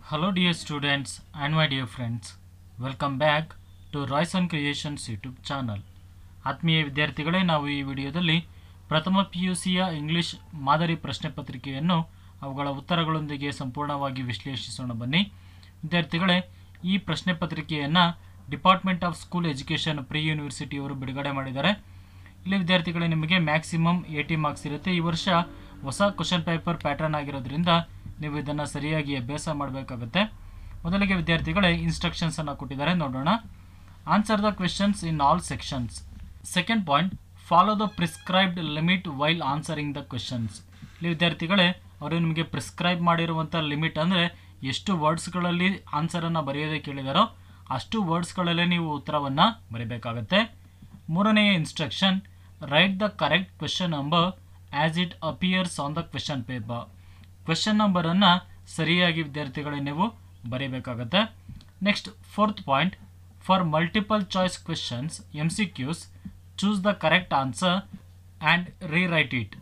Hello dear students and my dear friends, welcome back to Royson Creations YouTube channel. ಆತ್ಮೀಯ ವಿದ್ಯಾರ್ಥಿಗಳೇ, ನಾವು ಈ ವಿಡಿಯೋದಲ್ಲಿ ಪ್ರಥಮ PUCಯ ಇಂಗ್ಲಿಷ್ ಮಾದರಿ ಪ್ರಶ್ನೆ ಪತ್ರಿಕೆಯನ್ನು ಅವುಗಳ ಉತ್ತರಗಳೊಂದಿಗೆ ಸಂಪೂರ್ಣವಾಗಿ ವಿಶ್ಲೇಷಿಸೋಣ. ಬನ್ನಿ ವಿದ್ಯಾರ್ಥಿಗಳೇ, ಈ ಪ್ರಶ್ನೆ ಪತ್ರಿಕೆಯನ್ನು department of school education pre ಯೂನಿವರ್ಸಿಟಿಯವರು ಬಿಡುಗಡೆ ಮಾಡಿದ್ದಾರೆ. ಇಲ್ಲಿ ವಿದ್ಯಾರ್ಥಿಗಳೇ ನಿಮಗೆ ಮ್ಯಾಕ್ಸಿಮಮ್ 80 ಮಾರ್ಕ್ಸ್ ಇರುತ್ತೆ. ಈ ವರ್ಷ ಹೊಸ ಕ್ವಶನ್ ಪೇಪರ್ ಪ್ಯಾಟರ್ನ್ ಆಗಿರೋದ್ರಿಂದ ನೀವು ಇದನ್ನು ಸರಿಯಾಗಿ ಅಭ್ಯಾಸ ಮಾಡಬೇಕಾಗುತ್ತೆ. ಮೊದಲಿಗೆ ವಿದ್ಯಾರ್ಥಿಗಳೇ ಇನ್ಸ್ಟ್ರಕ್ಷನ್ಸ್ ಅನ್ನು ಕೊಟ್ಟಿದ್ದಾರೆ, ನೋಡೋಣ. Answer the questions in all sections. Second point, follow the prescribed limit while answering the questions. ಇಲ್ಲಿ ವಿದ್ಯಾರ್ಥಿಗಳೇ ಅವರು ನಿಮಗೆ ಪ್ರಿಸ್ಕ್ರೈಬ್ ಮಾಡಿರುವಂಥ ಲಿಮಿಟ್ ಅಂದರೆ ಎಷ್ಟು ವರ್ಡ್ಸ್ಗಳಲ್ಲಿ ಆನ್ಸರನ್ನು ಬರೆಯೋದೇ ಕೇಳಿದಾರೋ ಅಷ್ಟು ವರ್ಡ್ಸ್ಗಳಲ್ಲೇ ನೀವು ಉತ್ತರವನ್ನು ಬರೀಬೇಕಾಗತ್ತೆ. ಮೂರನೆಯ instruction, write the correct question number as it appears on the question paper. Question ನಂಬರನ್ನು ಸರಿಯಾಗಿ ವಿದ್ಯಾರ್ಥಿಗಳೇ ನೀವು ಬರೀಬೇಕಾಗತ್ತೆ. Next fourth point, for multiple choice questions MCQs, choose the correct answer and rewrite it.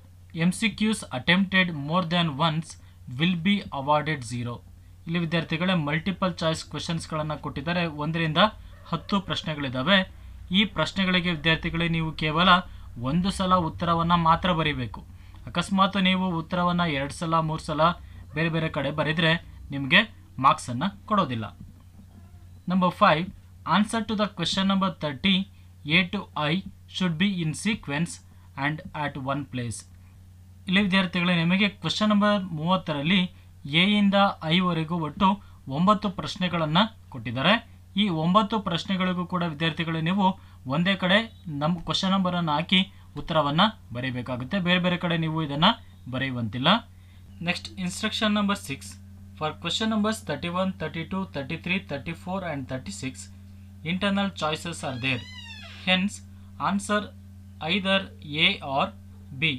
MCQs attempted more than once will be awarded 0. ಇಲ್ಲಿ ವಿದ್ಯಾರ್ಥಿಗಳೇ multiple choice ಕ್ವೆಶನ್ಸ್ಗಳನ್ನು ಕೊಟ್ಟಿದ್ದಾರೆ. 1ರಿಂದ 10 ಪ್ರಶ್ನೆಗಳಿದ್ದಾವೆ. ಈ ಪ್ರಶ್ನೆಗಳಿಗೆ ವಿದ್ಯಾರ್ಥಿಗಳೇ ನೀವು ಕೇವಲ 1 ಸಲ ಉತ್ತರವನ್ನು ಮಾತ್ರ ಬರೀಬೇಕು. ಅಕಸ್ಮಾತ್ ನೀವು ಉತ್ತರವನ್ನು 2 ಸಲ 3 ಸಲ ಬೇರೆ ಬೇರೆ ಕಡೆ ಬರೆದರೆ ನಿಮಗೆ ಮಾರ್ಕ್ಸನ್ನು ಕೊಡೋದಿಲ್ಲ. Number 5, answer to the question number 30 A to I should be in sequence and at one place. ಇಲ್ಲಿ ವಿದ್ಯಾರ್ಥಿಗಳೇ ನಿಮಗೆ ಕ್ವೆಶನ್ ನಂಬರ್ 30ರಲ್ಲಿ A ಇಂದ I ವರೆಗೂ ಒಟ್ಟು 9 ಪ್ರಶ್ನೆಗಳನ್ನು ಕೊಟ್ಟಿದ್ದಾರೆ. ಈ 9 ಪ್ರಶ್ನೆಗಳಿಗೂ ಕೂಡ ವಿದ್ಯಾರ್ಥಿಗಳೇ ನೀವು ಒಂದೇ ಕಡೆ ನಮ್ಮ ಕ್ವೆಶನ್ ನಂಬರನ್ನು ಹಾಕಿ ಉತ್ತರವನ್ನು ಬರೀಬೇಕಾಗುತ್ತೆ. ಬೇರೆ ಬೇರೆ ಕಡೆ ನೀವು ಇದನ್ನು ಬರೆಯುವಂತಿಲ್ಲ. Next instruction number 6, for question numbers 31, 32, 33, 34 and 36 internal choices are there. Hence answer either A or B.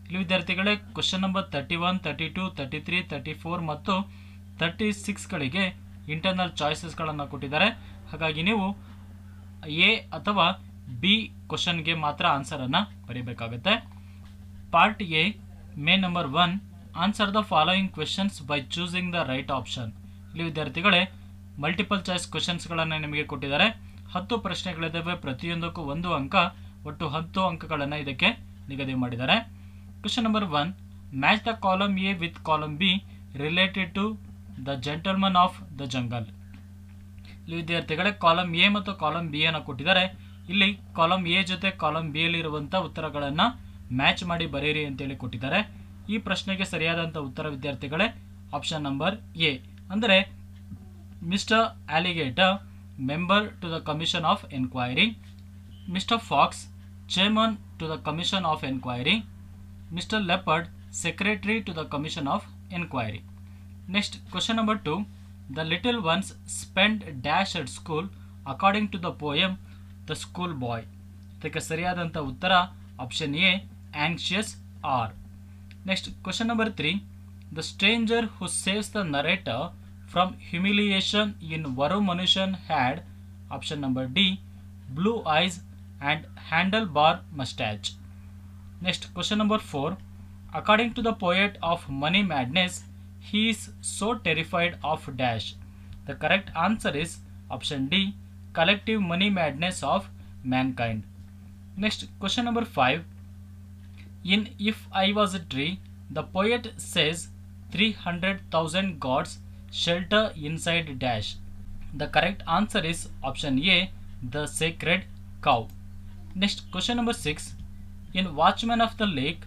ಇಲ್ಲಿ ವಿದ್ಯಾರ್ಥಿಗಳೇ ಕ್ವೆಶನ್ ನಂಬರ್ 31, 32, 33, 34 ಮತ್ತು 36ಗಳಿಗೆ ಇಂಟರ್ನಲ್ ಚಾಯ್ಸಸ್ಗಳನ್ನು ಕೊಟ್ಟಿದ್ದಾರೆ. ಹಾಗಾಗಿ ನೀವು A ಅಥವಾ B ಕ್ವಶನ್ಗೆ ಮಾತ್ರ ಆನ್ಸರನ್ನು ಬರೀಬೇಕಾಗುತ್ತೆ. Part A, main number 1, answer the following questions by choosing the right option. ಇಲ್ಲಿ ವಿದ್ಯಾರ್ಥಿಗಳೇ ಮಲ್ಟಿಪಲ್ ಚಾಯ್ಸ್ ಕ್ವೆಶನ್ಸ್ಗಳನ್ನು ನಿಮಗೆ ಕೊಟ್ಟಿದ್ದಾರೆ. 10 ಪ್ರಶ್ನೆಗಳಿದ್ದಾವೆ, ಪ್ರತಿಯೊಂದಕ್ಕೂ 1 ಅಂಕ, ಒಟ್ಟು 10 ಅಂಕಗಳನ್ನು ಇದಕ್ಕೆ ನಿಗದಿ ಮಾಡಿದ್ದಾರೆ. Question number 1, match the column A with column B related to the gentleman of the jungle. ಇಲ್ಲಿ ವಿದ್ಯಾರ್ಥಿಗಳೇ ಕಾಲಮ್ A ಮತ್ತು ಕಾಲಮ್ B ಅನ್ನು ಕೊಟ್ಟಿದ್ದಾರೆ. ಇಲ್ಲಿ ಕಾಲಮ್ A ಜೊತೆ ಕಾಲಮ್ B ಯಲ್ಲಿರುವಂಥ ಉತ್ತರಗಳನ್ನು ಮ್ಯಾಚ್ ಮಾಡಿ ಬರೆಯಿರಿ ಅಂತೇಳಿ ಕೊಟ್ಟಿದ್ದಾರೆ. ಈ ಪ್ರಶ್ನೆಗೆ ಸರಿಯಾದಂಥ ಉತ್ತರ ವಿದ್ಯಾರ್ಥಿಗಳೇ ಆಪ್ಷನ್ ನಂಬರ್ A, ಅಂದರೆ mister Alligator member to the commission of enquiry, mister Fox chairman to the commission of enquiry, mister Leopard secretary to the commission of enquiry. Next question number 2, the little ones spend dash at school according to the poem the school boy. ಇದಕ್ಕೆ ಸರಿಯಾದಂಥ ಉತ್ತರ option A, anxious are. Next question number 3, the stranger who saves the narrator from humiliation ಇನ್ ವರು ಮನುಷ್ಯನ್ had, option number D, blue eyes and handle bar moustache. Next question number 4, according to the poet of money madness he is so terrified of dash. The correct answer is option D, collective money madness of mankind. Next question number 5, in If I Was a Tree, the poet says 300,000 gods shelter inside dash. The correct answer is option A, the sacred cow. Next question number 6, in Watchman of the Lake,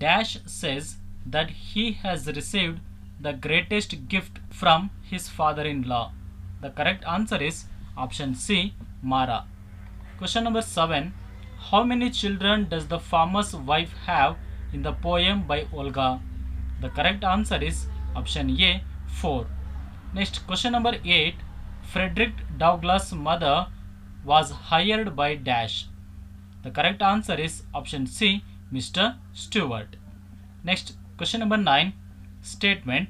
dash says that he has received the greatest gift from his father-in-law. The correct answer is option C, Mara. Question number 7, how many children does the farmer's wife have in the poem by Olga? The correct answer is option A, 4. Next question number 8, Frederick Douglass' mother was hired by dash. The correct answer is option C, Mr. Stewart. Next question number 9, statement,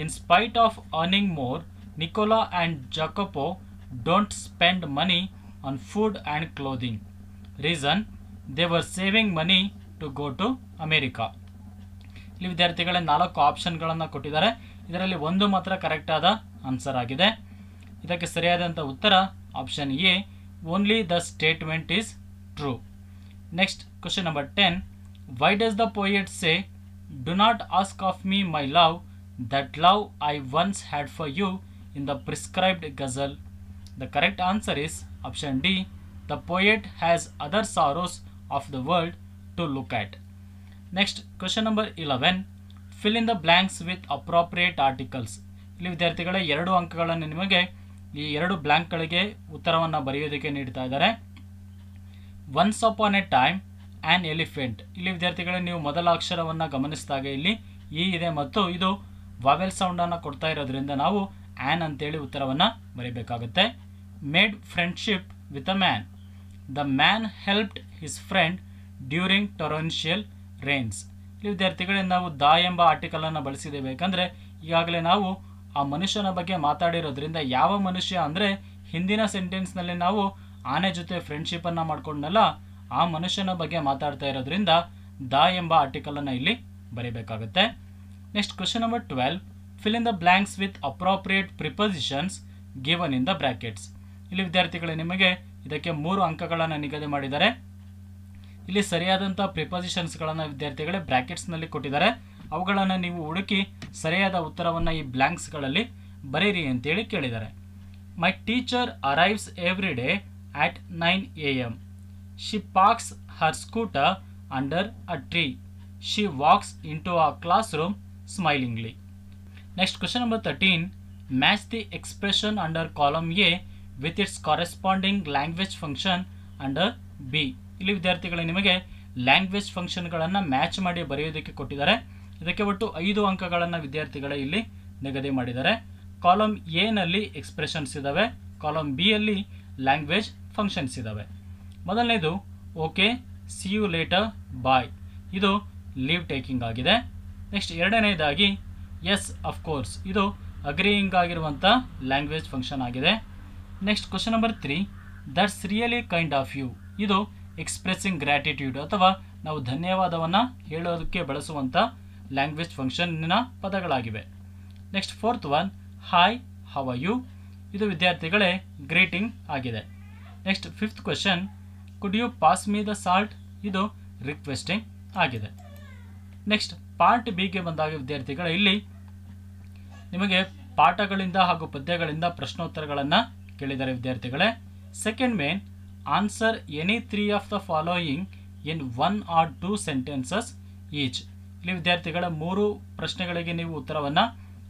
in spite of earning more, Nicola and Jacopo don't spend money on food and clothing. Reason, they were saving money to go to America. ಇಲ್ಲಿ ವಿದ್ಯಾರ್ಥಿಗಳೇ 4 ಆಪ್ಷನ್ಗಳನ್ನು ಕೊಟ್ಟಿದ್ದಾರೆ. ಇದರಲ್ಲಿ ಒಂದು ಮಾತ್ರ correct ಆದ answer ಆಗಿದೆ. ಇದಕ್ಕೆ ಸರಿಯಾದಂಥ ಉತ್ತರ option A, only the statement is true. Next question number 10. Why does the poet say, do not ask of me my love, that love I once had for you in the prescribed ghazal? The correct answer is option D. The poet has other sorrows of the world to look at. Next question number 11. Fill in the blanks with appropriate articles. ಇಲ್ಲಿ ವಿದ್ಯಾರ್ಥಿಗಳ 2 ಅಂಕಗಳನ್ನು ನಿಮಗೆ ಈ 2 ಬ್ಲಾಂಕ್ಗಳಿಗೆ ಉತ್ತರವನ್ನು ಬರೆಯೋದಕ್ಕೆ ನೀಡ್ತಾ ಇದ್ದಾರೆ. Once upon A time on elephant. ಇಲ್ಲಿ ವಿದ್ಯಾರ್ಥಿಗಳೇ ನೀವು ಮೊದಲ ಅಕ್ಷರವನ್ನು ಗಮನಿಸಿದಾಗ ಇಲ್ಲಿ ಇ ಇದೆ ಮತ್ತು ಇದು ವಾವೆಲ್ ಸೌಂಡನ್ನು ಕೊಡ್ತಾ ಇರೋದ್ರಿಂದ ನಾವು ಆನ್ ಅಂತೇಳಿ ಉತ್ತರವನ್ನು ಬರೀಬೇಕಾಗುತ್ತೆ. Made friendship with a man. The man helped his friend during torrential rains. ಇಲ್ಲಿ ವಿದ್ಯಾರ್ಥಿಗಳೇ ನಾವು ದ ಎಂಬ ಆರ್ಟಿಕಲನ್ನು ಬಳಸಿದ್ದೇವೆ. ಯಾಕಂದರೆ ಈಗಾಗಲೇ ನಾವು ಆ ಮನುಷ್ಯನ ಬಗ್ಗೆ ಮಾತಾಡಿರೋದ್ರಿಂದ ಯಾವ ಮನುಷ್ಯ ಅಂದರೆ ಹಿಂದಿನ ಸೆಂಟೆನ್ಸ್ನಲ್ಲಿ ನಾವು ಆನೆ ಜೊತೆ ಫ್ರೆಂಡ್ಶಿಪ್ಪನ್ನು ಮಾಡ್ಕೊಂಡಲ್ಲ, ಆ ಮನುಷ್ಯನ ಬಗ್ಗೆ ಮಾತಾಡ್ತಾ ಇರೋದ್ರಿಂದ ದ ಎಂಬ ಆರ್ಟಿಕಲನ್ನು ಇಲ್ಲಿ ಬರೀಬೇಕಾಗುತ್ತೆ. Next question number 12. Fill in the blanks with appropriate prepositions given in the brackets. ಇಲ್ಲಿ ವಿದ್ಯಾರ್ಥಿಗಳೇ ನಿಮಗೆ ಇದಕ್ಕೆ 3 ಅಂಕಗಳನ್ನು ನಿಗದಿ ಮಾಡಿದ್ದಾರೆ. ಇಲ್ಲಿ ಸರಿಯಾದಂಥ ಪ್ರಿಪೋಸಿಷನ್ಸ್ಗಳನ್ನು ವಿದ್ಯಾರ್ಥಿಗಳೇ ಬ್ರ್ಯಾಕೆಟ್ಸ್ನಲ್ಲಿ ಕೊಟ್ಟಿದ್ದಾರೆ. ಅವುಗಳನ್ನು ನೀವು ಹುಡುಕಿ ಸರಿಯಾದ ಉತ್ತರವನ್ನು ಈ ಬ್ಲ್ಯಾಂಕ್ಸ್ಗಳಲ್ಲಿ ಬರೀರಿ ಅಂತೇಳಿ ಕೇಳಿದ್ದಾರೆ. My teacher arrives every day at 9 AM. She parks her scooter under a tree. She walks into a classroom smilingly. Next question number 13. Match the expression under column A with its corresponding language function under B. ಇಲ್ಲಿ ವಿದ್ಯಾರ್ಥಿಗಳು ನಿಮಗೆ language ಫಂಕ್ಷನ್ಗಳನ್ನು match ಮಾಡಿ ಬರೆಯೋದಕ್ಕೆ ಕೊಟ್ಟಿದ್ದಾರೆ. ಇದಕ್ಕೆ ಒಟ್ಟು 5 ಅಂಕಗಳನ್ನು ವಿದ್ಯಾರ್ಥಿಗಳೇ ಇಲ್ಲಿ ನಿಗದಿ ಮಾಡಿದ್ದಾರೆ. ಕಾಲಮ್ ಎ ನಲ್ಲಿ ಎಕ್ಸ್ಪ್ರೆಷನ್ಸ್ ಇದ್ದಾವೆ, ಕಾಲಮ್ ಬಿ ಯಲ್ಲಿ ಲ್ಯಾಂಗ್ವೇಜ್ ಫಂಕ್ಷನ್ಸ್ ಇದ್ದಾವೆ. ಮೊದಲನೇದು okay, see you later, bye. ಇದು ಲೀವ್ ಟೇಕಿಂಗ್ ಆಗಿದೆ. ನೆಕ್ಸ್ಟ್ ಎರಡನೇದಾಗಿ ಎಸ್ ಅಫ್ಕೋರ್ಸ್, ಇದು ಅಗ್ರೀಯಿಂಗ್ ಆಗಿರುವಂಥ ಲ್ಯಾಂಗ್ವೇಜ್ ಫಂಕ್ಷನ್ ಆಗಿದೆ. Next question number 3. That's really kind of you. ಇದು ಎಕ್ಸ್ಪ್ರೆಸ್ಸಿಂಗ್ ಗ್ರ್ಯಾಟಿಟ್ಯೂಡ್ ಅಥವಾ ನಾವು ಧನ್ಯವಾದವನ್ನು ಹೇಳೋದಕ್ಕೆ ಬಳಸುವಂಥ ಲ್ಯಾಂಗ್ವೇಜ್ ಫಂಕ್ಷನ್ನ ಪದಗಳಾಗಿವೆ. Next 4th one, hi, how are you. ಇದು ವಿದ್ಯಾರ್ಥಿಗಳೇ ಗ್ರೀಟಿಂಗ್ ಆಗಿದೆ. Next 5th question, could you pass me the salt. ಇದು ರಿಕ್ವೆಸ್ಟಿಂಗ್ ಆಗಿದೆ. ನೆಕ್ಸ್ಟ್ ಪಾರ್ಟ್ ಬಿಗೆ ಬಂದಾಗ ವಿದ್ಯಾರ್ಥಿಗಳ ಇಲ್ಲಿ ನಿಮಗೆ ಪಾಠಗಳಿಂದ ಹಾಗೂ ಪದ್ಯಗಳಿಂದ ಪ್ರಶ್ನೋತ್ತರಗಳನ್ನು ಕೇಳಿದ್ದಾರೆ ವಿದ್ಯಾರ್ಥಿಗಳೇ. Second main, answer any 3 of the following in 1 or 2 sentences each. ಇಲ್ಲಿ ವಿದ್ಯಾರ್ಥಿಗಳ 3 ಪ್ರಶ್ನೆಗಳಿಗೆ ನೀವು ಉತ್ತರವನ್ನು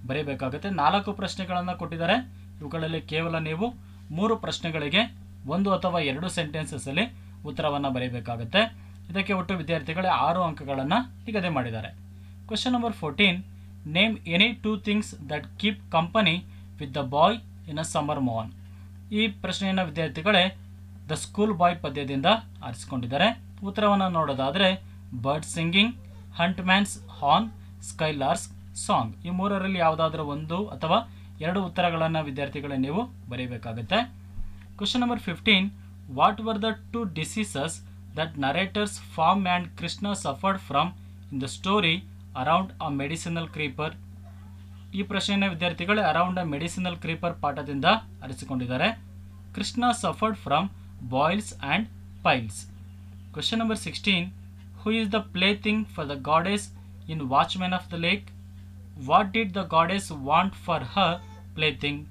ಬರೀಬೇಕಾಗುತ್ತೆ. 4 ಪ್ರಶ್ನೆಗಳನ್ನು ಕೊಟ್ಟಿದ್ದಾರೆ. ಇವುಗಳಲ್ಲಿ ಕೇವಲ ನೀವು 3 ಪ್ರಶ್ನೆಗಳಿಗೆ 1 ಅಥವಾ 2 ಸೆಂಟೆನ್ಸಸ್ಸಲ್ಲಿ ಉತ್ತರವನ್ನು ಬರೀಬೇಕಾಗುತ್ತೆ. ಇದಕ್ಕೆ ಒಟ್ಟು ವಿದ್ಯಾರ್ಥಿಗಳೇ 6 ಅಂಕಗಳನ್ನು ನಿಗದಿ ಮಾಡಿದ್ದಾರೆ. Question number 14. Name any 2 things that keep company with the boy in a summer morn. ಈ ಪ್ರಶ್ನೆಯನ್ನು ವಿದ್ಯಾರ್ಥಿಗಳೇ ದ ಸ್ಕೂಲ್ ಬಾಯ್ ಪದ್ಯದಿಂದ ಆರಿಸಿಕೊಂಡಿದ್ದಾರೆ. ಉತ್ತರವನ್ನು ನೋಡೋದಾದರೆ bird singing, hunt man's horn, skylark's song. ಈ 3ರಲ್ಲಿ ಯಾವುದಾದ್ರೂ 1 ಅಥವಾ 2 ಉತ್ತರಗಳನ್ನು ವಿದ್ಯಾರ್ಥಿಗಳೇ ನೀವು ಬರೀಬೇಕಾಗುತ್ತೆ. Question number 15. What were the 2 diseases that narrator's farm and Krishna suffered from in the story around a medicinal creeper. ಈ ಪ್ರಶ್ನೆಯನ್ನು ವಿದ್ಯಾರ್ಥಿಗಳೇ ಅರೌಂಡ್ ಅ ಮೆಡಿಸಿನಲ್ ಕ್ರೀಪರ್ ಪಾಠದಿಂದ ಆರಿಸಿಕೊಂಡಿದ್ದಾರೆ. Krishna suffered from boils and piles. Question number 16. Who is the play thing for the goddess in watchman of the lake. What did the goddess want for her plaything.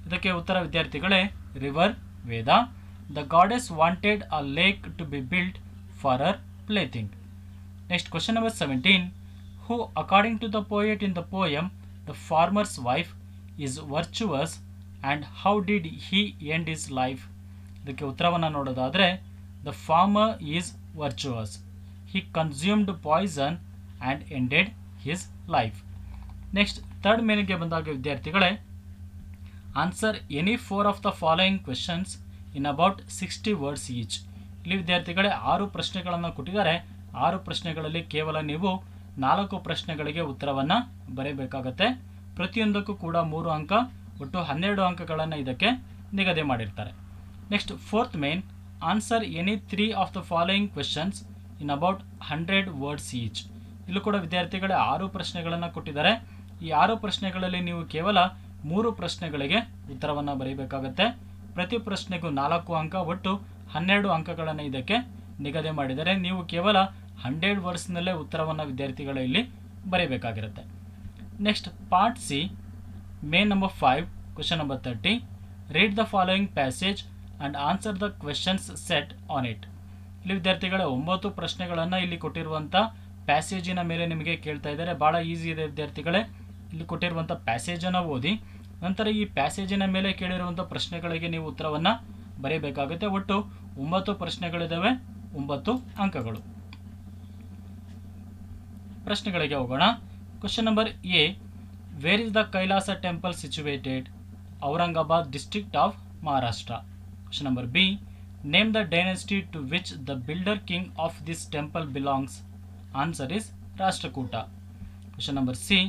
ಇದಕ್ಕೆ ಉತ್ತರ ವಿದ್ಯಾರ್ಥಿಗಳೇ river Veda. The goddess wanted a lake to be built for her plaything. Next question number 17. Who according to the poet in the poem the farmer's wife is virtuous and how did he end his life. ಇದಕ್ಕೆ ಉತ್ತರವನ್ನು ನೋಡೋದಾದರೆ the farmer is virtuous. He consumed poison and ended his life. Next third ಮೇನಿಗೆ ಬಂದಾಗ ವಿದ್ಯಾರ್ಥಿಗಳೇ answer any 4 of the following questions in about 60 words each. ಇಲ್ಲಿ ವಿದ್ಯಾರ್ಥಿಗಳೇ 6 ಪ್ರಶ್ನೆಗಳನ್ನು ಕೊಟ್ಟಿದ್ದಾರೆ. 6 ಪ್ರಶ್ನೆಗಳಲ್ಲಿ ಕೇವಲ ನೀವು 4 ಪ್ರಶ್ನೆಗಳಿಗೆ ಉತ್ತರವನ್ನು ಬರೀಬೇಕಾಗತ್ತೆ. ಪ್ರತಿಯೊಂದಕ್ಕೂ ಕೂಡ 3 ಅಂಕ, ಒಟ್ಟು 12 ಅಂಕಗಳನ್ನು ಇದಕ್ಕೆ ನಿಗದಿ ಮಾಡಿರ್ತಾರೆ. Next 4th main, answer any 3 of the following questions in about 100 words each. ಇಲ್ಲೂ ಕೂಡ ವಿದ್ಯಾರ್ಥಿಗಳೇ 6 ಪ್ರಶ್ನೆಗಳನ್ನು ಕೊಟ್ಟಿದ್ದಾರೆ. ಈ 6 ಪ್ರಶ್ನೆಗಳಲ್ಲಿ ನೀವು ಕೇವಲ 3 ಪ್ರಶ್ನೆಗಳಿಗೆ ಉತ್ತರವನ್ನು ಬರೀಬೇಕಾಗುತ್ತೆ. ಪ್ರತಿ ಪ್ರಶ್ನೆಗೂ 4 ಅಂಕ, ಒಟ್ಟು 12 ಅಂಕಗಳನ್ನು ಇದಕ್ಕೆ ನಿಗದಿ ಮಾಡಿದರೆ ನೀವು ಕೇವಲ 100 ವರ್ಡ್ಸ್ನಲ್ಲೇ ಉತ್ತರವನ್ನು ವಿದ್ಯಾರ್ಥಿಗಳ ಇಲ್ಲಿ ಬರೀಬೇಕಾಗಿರುತ್ತೆ. Next part C, main number 5, question number 30. Read the following passage and answer the questions set on it. ಇಲ್ಲಿ ವಿದ್ಯಾರ್ಥಿಗಳ 9 ಪ್ರಶ್ನೆಗಳನ್ನು ಇಲ್ಲಿ ಕೊಟ್ಟಿರುವಂಥ ಪ್ಯಾಸೇಜಿನ ಮೇಲೆ ನಿಮಗೆ ಕೇಳ್ತಾ ಇದ್ದಾರೆ. ಭಾಳ ಈಸಿ ಇದೆ ವಿದ್ಯಾರ್ಥಿಗಳೇ. ಇಲ್ಲಿ ಕೊಟ್ಟಿರುವಂಥ ಪ್ಯಾಸೇಜನ್ನು ಓದಿ ನಂತರ ಈ ಪ್ಯಾಸೇಜಿನ ಮೇಲೆ ಕೇಳಿರುವಂಥ ಪ್ರಶ್ನೆಗಳಿಗೆ ನೀವು ಉತ್ತರವನ್ನು ಬರೀಬೇಕಾಗುತ್ತೆ. ಒಟ್ಟು 9 ಪ್ರಶ್ನೆಗಳಿದ್ದಾವೆ, 9 ಅಂಕಗಳು. ಪ್ರಶ್ನೆಗಳಿಗೆ ಹೋಗೋಣ. Question number A, where is the Kailasa temple situated? Aurangabad district of Maharashtra. Question number B, name the dynasty to which the builder king of this temple belongs? Answer is Rashtrakuta. Question number C,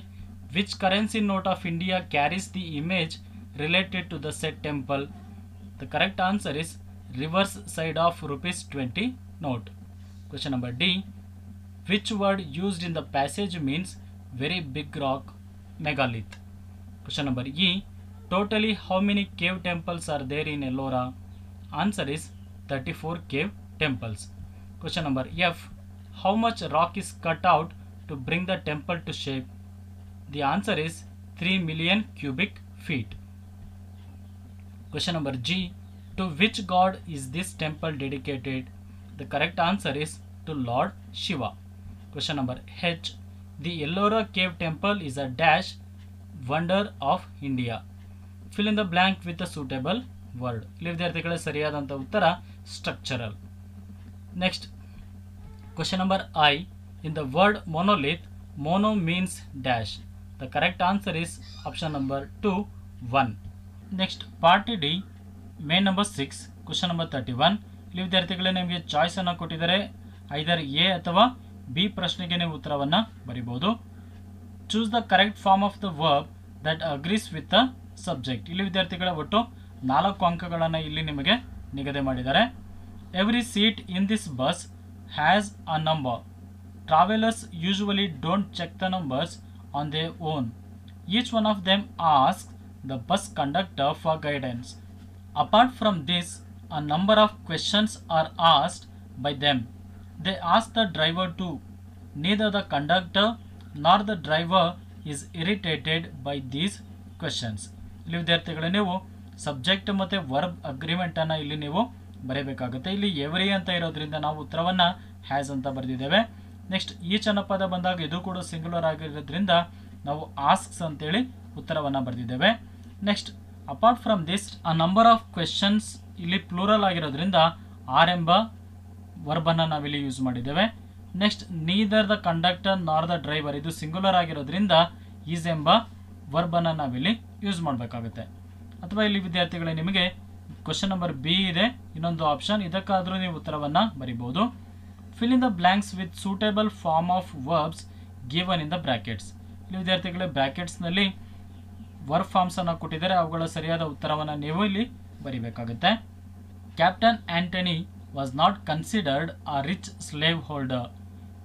which currency note of India carries the image related to the said temple? The correct answer is reverse side of ₹20 note. Question number D, which word used in the passage means very big rock, megalith? Question number E, totally how many cave temples are there in Ellora? Answer is 34 cave temples. Question number F, how much rock is cut out to bring the temple to shape? The answer is 3 million cubic feet. Question number G, to which god is this temple dedicated? The correct answer is to Lord Shiva. Question number H, the Ellora cave temple is a dash wonder of India. Fill in the blank with a suitable word. ಇಲ್ಲಿ ವಿದ್ಯಾರ್ಥಿಗಳ ಸರಿಯಾದಂಥ ಉತ್ತರ structural. Next question number I, in the word monolith, mono means dash. The correct answer is option number 2, 1. Next part D, main number 6, question number 31. ಇಲ್ಲಿ ವಿದ್ಯಾರ್ಥಿಗಳೇ ನಿಮಗೆ choice ಅನ್ನು ಕೊಟ್ಟಿದ್ದಾರೆ. ಐದರ್ A ಅಥವಾ ಬಿ ಪ್ರಶ್ನೆಗೆ ನೀವು ಉತ್ತರವನ್ನು ಬರೀಬಹುದು. Choose the correct form of the verb that agrees with the subject. ಇಲ್ಲಿ ವಿದ್ಯಾರ್ಥಿಗಳ ಒಟ್ಟು 4 ಅಂಕಗಳನ್ನು ಇಲ್ಲಿ ನಿಮಗೆ ನಿಗದಿ ಮಾಡಿದ್ದಾರೆ. Every seat in this bus has a number. Travellers usually don't check the numbers on their own. Each one of them asks the bus conductor for guidance. Apart from this, a number of questions are asked by them. They ask the driver too. Neither the conductor nor the driver is irritated by these questions. ಇಲ್ಲಿ ವಿದ್ಯಾರ್ಥಿಗಳೇ ನೀವು subject ಮತ್ತು verb ಅಗ್ರಿಮೆಂಟನ್ನು ಇಲ್ಲಿ ನೀವು ಬರೀಬೇಕಾಗುತ್ತೆ. ಇಲ್ಲಿ every ಅಂತ ಇರೋದ್ರಿಂದ ನಾವು ಉತ್ತರವನ್ನು ಹ್ಯಾಸ್ ಅಂತ ಬರೆದಿದ್ದೇವೆ. ನೆಕ್ಸ್ಟ್ ಈಚ್ ಅನ್ನೋ ಪದ ಬಂದಾಗ ಇದು ಕೂಡ ಸಿಂಗುಲರ್ ಆಗಿರೋದ್ರಿಂದ ನಾವು ಆಸ್ಕ್ಸ್ ಅಂತೇಳಿ ಉತ್ತರವನ್ನು ಬರೆದಿದ್ದೇವೆ. Next apart from this a number of questions ಇಲ್ಲಿ ಪ್ಲೂರಲ್ ಆಗಿರೋದ್ರಿಂದ ಆರ್ ಎಂಬ ವರ್ಬನ್ನು ನಾವಿಲ್ಲಿ ಯೂಸ್ ಮಾಡಿದ್ದೇವೆ. ನೆಕ್ಸ್ಟ್ ನೀದರ್ ದ ಕಂಡಕ್ಟರ್ ನಾರ್ ದ ಡ್ರೈವರ್ ಇದು ಸಿಂಗುಲರ್ ಆಗಿರೋದ್ರಿಂದ ಈಸ್ ಎಂಬ ವರ್ಬನ್ನು ನಾವಿಲ್ಲಿ ಯೂಸ್ ಮಾಡಬೇಕಾಗುತ್ತೆ. ಅಥವಾ ಇಲ್ಲಿ ವಿದ್ಯಾರ್ಥಿಗಳೇ ನಿಮಗೆ ಕ್ವೆಶನ್ ನಂಬರ್ ಬಿ ಇದೆ, ಇನ್ನೊಂದು ಆಪ್ಷನ್, ಇದಕ್ಕಾದರೂ ನೀವು ಉತ್ತರವನ್ನು ಬರಿಬೋದು. Fill in the blanks with suitable form of verbs given in the brackets. ಇಲ್ಲಿ ವಿದ್ಯಾರ್ಥಿಗಳೇ ಬ್ರಾಕೆಟ್ಸ್ನಲ್ಲಿ ವರ್ಬ್ ಫಾರ್ಮ್ಸ್ ಅನ್ನು ಕೊಟ್ಟಿದ್ದಾರೆ, ಅವುಗಳ ಸರಿಯಾದ ಉತ್ತರವನ್ನು ನೀವು ಇಲ್ಲಿ ಬರೀಬೇಕಾಗುತ್ತೆ. Captain Antony was not considered a rich slave holder.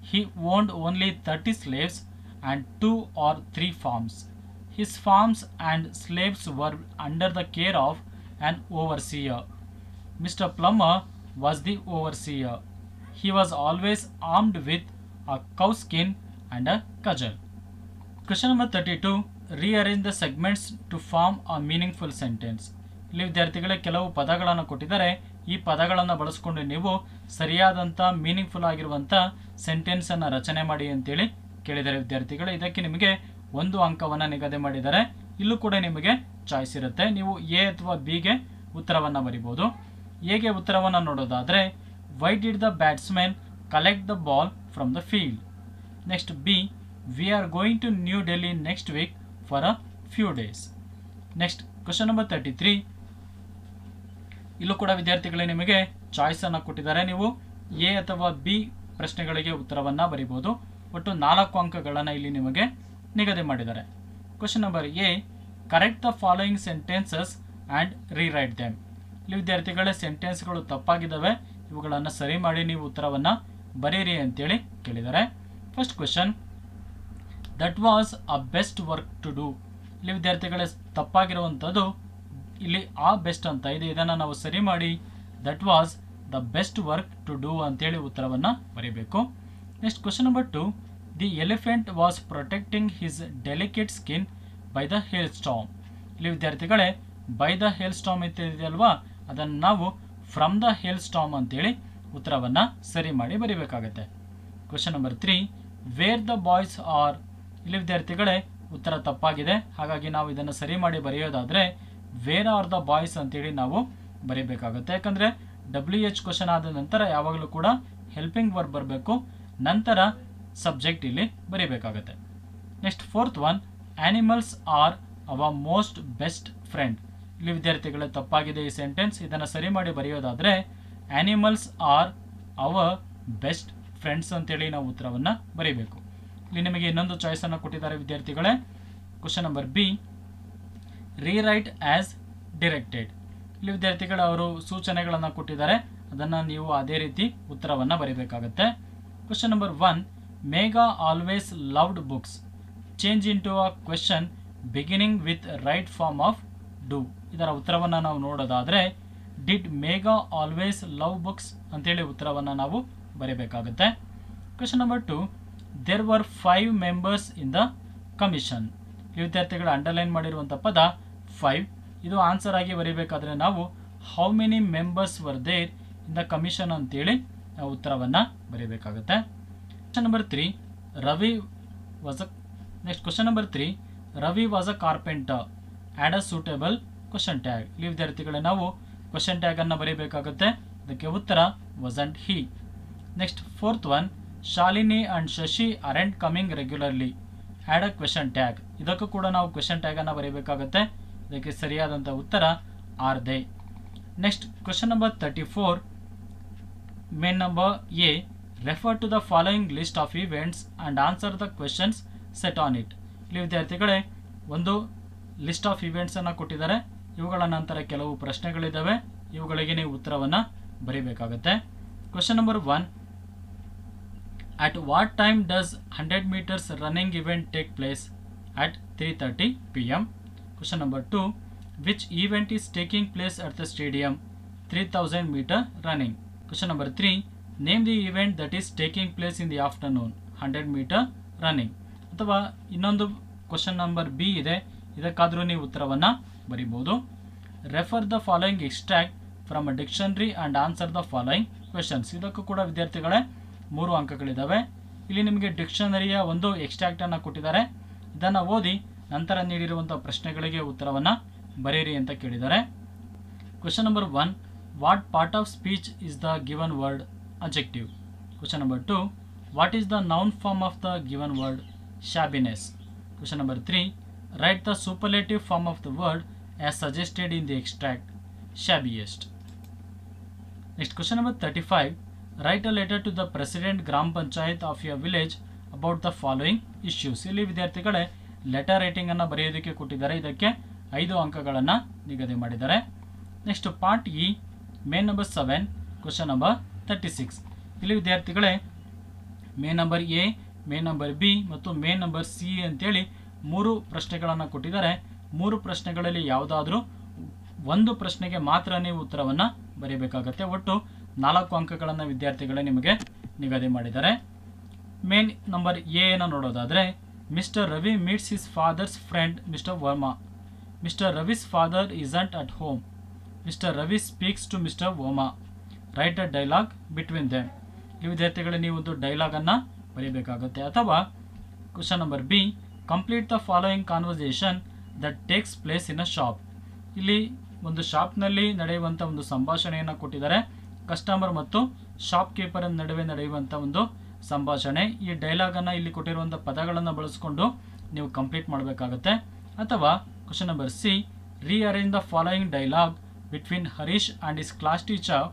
He owned only 30 slaves and 2 or 3 farms. His farms and slaves were under the care of an overseer. Mr. Plummer was the overseer. He was always armed with a cow skin and a cudgel. Question number 32. Rearrange the segments to form a meaningful sentence. ಇಲ್ಲಿ ವಿದ್ಯಾರ್ಥಿಗಳೇ ಕೆಲವು ಪದಗಳನ್ನು ಕೊಟ್ಟಿದ್ದಾರೆ. ಈ ಪದಗಳನ್ನು ಬಳಸಿಕೊಂಡು ನೀವು ಸರಿಯಾದಂಥ ಮೀನಿಂಗ್ಫುಲ್ ಆಗಿರುವಂಥ ಸೆಂಟೆನ್ಸನ್ನು ರಚನೆ ಮಾಡಿ ಅಂತೇಳಿ ಕೇಳಿದ್ದಾರೆ ವಿದ್ಯಾರ್ಥಿಗಳು. ಇದಕ್ಕೆ ನಿಮಗೆ 1 ಅಂಕವನ್ನು ನಿಗದಿ ಮಾಡಿದ್ದಾರೆ. ಇಲ್ಲೂ ಕೂಡ ನಿಮಗೆ ಚಾಯ್ಸ್ ಇರುತ್ತೆ. ನೀವು ಎ ಅಥವಾ ಬಿಗೆ ಉತ್ತರವನ್ನು ಬರಿಬೋದು. ಎಗೆ ಉತ್ತರವನ್ನು ನೋಡೋದಾದರೆ why did the batsman collect the ball from the field? Next B, we are going to New Delhi next week for a few days. Next question number 33. ಇಲ್ಲೂ ಕೂಡ ವಿದ್ಯಾರ್ಥಿಗಳೇ ನಿಮಗೆ ಚಾಯ್ಸ್ ಅನ್ನು ಕೊಟ್ಟಿದ್ದಾರೆ. ನೀವು ಎ ಅಥವಾ ಬಿ ಪ್ರಶ್ನೆಗಳಿಗೆ ಉತ್ತರವನ್ನು ಬರೀಬಹುದು. ಒಟ್ಟು 4 ಅಂಕಗಳನ್ನು ಇಲ್ಲಿ ನಿಮಗೆ ನಿಗದಿ ಮಾಡಿದ್ದಾರೆ. Question number A, correct the following sentences and rewrite them. ಇಲ್ಲಿ ವಿದ್ಯಾರ್ಥಿಗಳೇ ಸೆಂಟೆನ್ಸ್ಗಳು ತಪ್ಪಾಗಿದ್ದಾವೆ, ಇವುಗಳನ್ನು ಸರಿ ಮಾಡಿ ನೀವು ಉತ್ತರವನ್ನು ಬರೀರಿ ಅಂತೇಳಿ ಕೇಳಿದ್ದಾರೆ. First question, that was a best work to do. ಇಲ್ಲಿ ವಿದ್ಯಾರ್ಥಿಗಳೇ ತಪ್ಪಾಗಿರುವಂಥದ್ದು ಇಲ್ಲಿ ಆ ಬೆಸ್ಟ್ ಅಂತ ಇದೆ. ಇದನ್ನು ನಾವು ಸರಿ ಮಾಡಿ that was the best work to do ಅಂತೇಳಿ ಉತ್ತರವನ್ನು ಬರೀಬೇಕು. Next question number 2, the elephant was protecting his delicate skin by the hailstorm. ಇಲ್ಲಿ ವಿದ್ಯಾರ್ಥಿಗಳೇ ಬೈ ದ ಹೇಲ್ ಸ್ಟಾರ್ಮ್ ಇದೆಯಲ್ವಾ, ಅದನ್ನು ನಾವು ಫ್ರಮ್ ದ ಹೇಲ್ ಸ್ಟಾರ್ಮ್ ಅಂತೇಳಿ ಉತ್ತರವನ್ನು ಸರಿ ಮಾಡಿ ಬರೀಬೇಕಾಗತ್ತೆ. Question number 3, where the boys are. ಇಲ್ಲಿ ವಿದ್ಯಾರ್ಥಿಗಳೇ ಉತ್ತರ ತಪ್ಪಾಗಿದೆ, ಹಾಗಾಗಿ ನಾವು ಇದನ್ನು ಸರಿ ಮಾಡಿ ಬರೆಯೋದಾದರೆ ವೇರ್ ಆರ್ ದ ಬಾಯ್ಸ್ ಅಂತೇಳಿ ನಾವು ಬರೀಬೇಕಾಗುತ್ತೆ. ಯಾಕಂದರೆ WH ಕ್ವಶನ್ ಆದ ನಂತರ ಯಾವಾಗಲೂ ಕೂಡ ಹೆಲ್ಪಿಂಗ್ ವರ್ಬ್ ಬರಬೇಕು, ನಂತರ ಸಬ್ಜೆಕ್ಟ್ ಇಲ್ಲಿ ಬರೀಬೇಕಾಗುತ್ತೆ. Next 4th one, animals are our most best friend. ಇಲ್ಲಿ ವಿದ್ಯಾರ್ಥಿಗಳೇ ತಪ್ಪಾಗಿದೆ ಈ ಸೆಂಟೆನ್ಸ್. ಇದನ್ನು ಸರಿ ಮಾಡಿ ಬರೆಯೋದಾದರೆ animals are our best friends ಅಂತೇಳಿ ನಾವು ಉತ್ತರವನ್ನು ಬರೀಬೇಕು. ಇಲ್ಲಿ ನಿಮಗೆ ಇನ್ನೊಂದು ಚಾಯ್ಸನ್ನು ಕೊಟ್ಟಿದ್ದಾರೆ ವಿದ್ಯಾರ್ಥಿಗಳೇ. Question number B, rewrite as directed. ಇಲ್ಲಿ ವಿದ್ಯಾರ್ಥಿಗಳು ಅವರು ಸೂಚನೆಗಳನ್ನು ಕೊಟ್ಟಿದ್ದಾರೆ, ಅದನ್ನು ನೀವು ಅದೇ ರೀತಿ ಉತ್ತರವನ್ನು ಬರೀಬೇಕಾಗುತ್ತೆ. Question number 1, Megha always loved books. Change into a question beginning with right form of do. ಇದರ ಉತ್ತರವನ್ನು ನಾವು ನೋಡೋದಾದರೆ did Megha always love books ಅಂತೇಳಿ ಉತ್ತರವನ್ನು ನಾವು ಬರೀಬೇಕಾಗುತ್ತೆ. Question number 2, there were 5 members in the commission. ಈ ವಿದ್ಯಾರ್ಥಿಗಳು ಅಂಡರ್ಲೈನ್ ಮಾಡಿರುವಂಥ ಪದ 5. ಇದು ಆನ್ಸರ್ ಆಗಿ ಬರೀಬೇಕಾದ್ರೆ ನಾವು how many members were there in the commission ಅಂತೇಳಿ ನಾವು ಉತ್ತರವನ್ನು ಬರೀಬೇಕಾಗುತ್ತೆ. Question number 3, Ravi was a. Next question number 3, Ravi was a carpenter. Add a suitable question tag. ಇಲ್ಲಿ ವಿದ್ಯಾರ್ಥಿಗಳೇ ನಾವು ಕ್ವಶನ್ ಟ್ಯಾಗನ್ನು ಬರೀಬೇಕಾಗುತ್ತೆ, ಅದಕ್ಕೆ ಉತ್ತರ wasn't he. Next 4th one, Shalini and Shashi aren't coming regularly. Add a question tag. ಇದಕ್ಕೂ ಕೂಡ ನಾವು ಕ್ವೆಶನ್ ಟ್ಯಾಗನ್ನು ಬರೀಬೇಕಾಗುತ್ತೆ, ಇದಕ್ಕೆ ಸರಿಯಾದಂಥ ಉತ್ತರ are they. Next question number 34, main number A, refer to the following list of events and answer the questions set on it. ಇಲ್ಲಿ ವಿದ್ಯಾರ್ಥಿಗಳೇ ಒಂದು ಲಿಸ್ಟ್ ಆಫ್ ಇವೆಂಟ್ಸನ್ನು ಕೊಟ್ಟಿದ್ದಾರೆ, ಇವುಗಳ ನಂತರ ಕೆಲವು ಪ್ರಶ್ನೆಗಳಿದ್ದಾವೆ, ಇವುಗಳಿಗೆ ನೀವು ಉತ್ತರವನ್ನು ಬರೀಬೇಕಾಗುತ್ತೆ. Question number 1, at what time does 100 meters running event take place? At 3:30 p.m. Question number 2, which event is taking place at the stadium? 3000 meter running. Question number 3, name the event that is taking place in the afternoon. 100 meter running. ಅಥವಾ ಇನ್ನೊಂದು question number B ಇದೆ, ಇದಕ್ಕಾದರೂ ನೀವು ಉತ್ತರವನ್ನು ಬರೀಬಹುದು. Refer the following extract from a dictionary and answer the following questions. ಇದಕ್ಕೂ ಕೂಡ ವಿದ್ಯಾರ್ಥಿಗಳೇ 3 ಅಂಕಗಳಿದ್ದಾವೆ. ಇಲ್ಲಿ ನಿಮಗೆ ಡಿಕ್ಷನರಿಯ ಒಂದು ಎಕ್ಸ್ಟ್ರಾಕ್ಟನ್ನು ಕೊಟ್ಟಿದ್ದಾರೆ, ಇದನ್ನು ಓದಿ ನಂತರ ನೀಡಿರುವಂಥ ಪ್ರಶ್ನೆಗಳಿಗೆ ಉತ್ತರವನ್ನು ಬರೆಯಿರಿ ಅಂತ ಕೇಳಿದ್ದಾರೆ. Question number 1, what part of speech is the given word objective. Question number 2, what is the noun form of the given word shabbiness. Question number 3, write the superlative form of the word as suggested in the extract shabbiest. Next question number 35, write a letter to the president gram panchayat of your village about the following issues. ಇಲ್ಲಿ ವಿದ್ಯಾರ್ಥಿಗಳೇ letter writing ಅನ್ನು ಬರೆಯೋದಕ್ಕೆ ಕೊಟ್ಟಿದ್ದಾರೆ, ಇದಕ್ಕೆ 5 ಅಂಕಗಳನ್ನು ನಿಗದಿ ಮಾಡಿದ್ದಾರೆ. Next part E, main number 7, question number 36. ಇಲ್ಲಿ ವಿದ್ಯಾರ್ಥಿಗಳೇ main number A, main number B ಮತ್ತು ಮೇನ್ ನಂಬರ್ ಸಿ ಅಂತೇಳಿ 3 ಪ್ರಶ್ನೆಗಳನ್ನು ಕೊಟ್ಟಿದ್ದಾರೆ. 3 ಪ್ರಶ್ನೆಗಳಲ್ಲಿ ಯಾವುದಾದ್ರೂ ಒಂದು ಪ್ರಶ್ನೆಗೆ ಮಾತ್ರ ನೀವು ಉತ್ತರವನ್ನು ಬರೀಬೇಕಾಗತ್ತೆ. ಒಟ್ಟು 4 ಅಂಕಗಳನ್ನು ವಿದ್ಯಾರ್ಥಿಗಳೇ ನಿಮಗೆ ನಿಗದಿ ಮಾಡಿದ್ದಾರೆ. ಮೇನ್ ನಂಬರ್ ಎ ಅನ್ನು ನೋಡೋದಾದರೆ, mister Ravi meets his father's friend mister Varma. Mister Ravi's father isn't at home. Mister Ravi speaks to mister Varma. Write a dialogue between them. ಈ ವಿದ್ಯಾರ್ಥಿಗಳೇ ನೀವು ಒಂದು ಡೈಲಾಗನ್ನು ಬರೀಬೇಕಾಗುತ್ತೆ. ಅಥವಾ question number B, complete the following conversation that takes place in a shop. ಇಲ್ಲಿ ಒಂದು ಶಾಪ್ನಲ್ಲಿ ನಡೆಯುವಂಥ ಒಂದು ಸಂಭಾಷಣೆಯನ್ನು ಕೊಟ್ಟಿದ್ದಾರೆ, ಕಸ್ಟಮರ್ ಮತ್ತು ಶಾಪ್ ಕೀಪರ್ ನಡುವೆ ನಡೆಯುವಂಥ ಒಂದು ಸಂಭಾಷಣೆ. ಈ ಡೈಲಾಗನ್ನು ಇಲ್ಲಿ ಕೊಟ್ಟಿರುವಂಥ ಪದಗಳನ್ನು ಬಳಸಿಕೊಂಡು ನೀವು ಕಂಪ್ಲೀಟ್ ಮಾಡಬೇಕಾಗುತ್ತೆ. ಅಥವಾ question number C, rearrange the following dialogue between Harish and his class teacher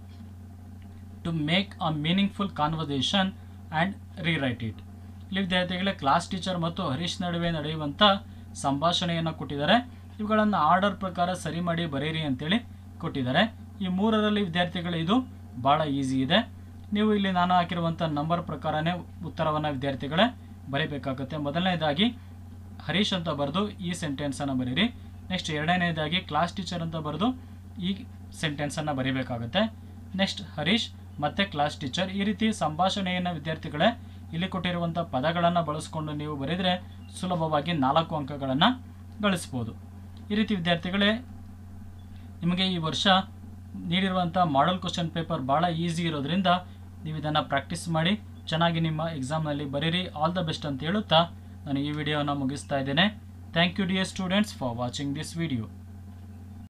to make a meaningful conversation and rewrite it. ಇಲ್ಲಿ ವಿದ್ಯಾರ್ಥಿಗಳೇ ಕ್ಲಾಸ್ ಟೀಚರ್ ಮತ್ತು ಹರೀಶ್ ನಡುವೆ ನಡೆಯುವಂಥ ಸಂಭಾಷಣೆಯನ್ನು ಕೊಟ್ಟಿದ್ದಾರೆ, ಇವುಗಳನ್ನು ಆರ್ಡರ್ ಪ್ರಕಾರ ಸರಿ ಮಾಡಿ ಬರೆಯಿರಿ ಅಂತೇಳಿ ಕೊಟ್ಟಿದ್ದಾರೆ. ಈ 3ರಲ್ಲಿ ವಿದ್ಯಾರ್ಥಿಗಳು ಇದು ಭಾಳ ಈಸಿ ಇದೆ. ನೀವು ಇಲ್ಲಿ ನಾನು ಹಾಕಿರುವಂಥ ನಂಬರ್ ಪ್ರಕಾರನೇ ಉತ್ತರವನ್ನು ವಿದ್ಯಾರ್ಥಿಗಳೇ ಬರೀಬೇಕಾಗುತ್ತೆ. ಮೊದಲನೇದಾಗಿ ಹರೀಶ್ ಅಂತ ಬರೆದು ಈ ಸೆಂಟೆನ್ಸನ್ನು ಬರೀರಿ. ನೆಕ್ಸ್ಟ್ ಎರಡನೇದಾಗಿ ಕ್ಲಾಸ್ ಟೀಚರ್ ಅಂತ ಬರೆದು ಈ ಸೆಂಟೆನ್ಸನ್ನು ಬರೀಬೇಕಾಗುತ್ತೆ. ನೆಕ್ಸ್ಟ್ ಹರೀಶ್ ಮತ್ತು ಕ್ಲಾಸ್ ಟೀಚರ್, ಈ ರೀತಿ ಸಂಭಾಷಣೆಯನ್ನು ವಿದ್ಯಾರ್ಥಿಗಳೇ ಇಲ್ಲಿ ಕೊಟ್ಟಿರುವಂಥ ಪದಗಳನ್ನು ಬಳಸ್ಕೊಂಡು ನೀವು ಬರೆದರೆ ಸುಲಭವಾಗಿ 4 ಅಂಕಗಳನ್ನು ಗಳಿಸ್ಬೋದು. ಈ ರೀತಿ ವಿದ್ಯಾರ್ಥಿಗಳೇ ನಿಮಗೆ ಈ ವರ್ಷ ನೀಡಿರುವಂಥ ಮಾಡೆಲ್ ಕ್ವಶನ್ ಪೇಪರ್ ಭಾಳ ಈಸಿ ಇರೋದ್ರಿಂದ ನೀವು ಇದನ್ನು ಪ್ರಾಕ್ಟೀಸ್ ಮಾಡಿ ಚೆನ್ನಾಗಿ ನಿಮ್ಮ ಎಕ್ಸಾಮ್ನಲ್ಲಿ ಬರೀರಿ. ಆಲ್ ದ ಬೆಸ್ಟ್ ಅಂತ ಹೇಳುತ್ತಾ ನಾನು ಈ ವಿಡಿಯೋನ ಮುಗಿಸ್ತಾ ಇದ್ದೇನೆ. Thank you dear students for watching this video.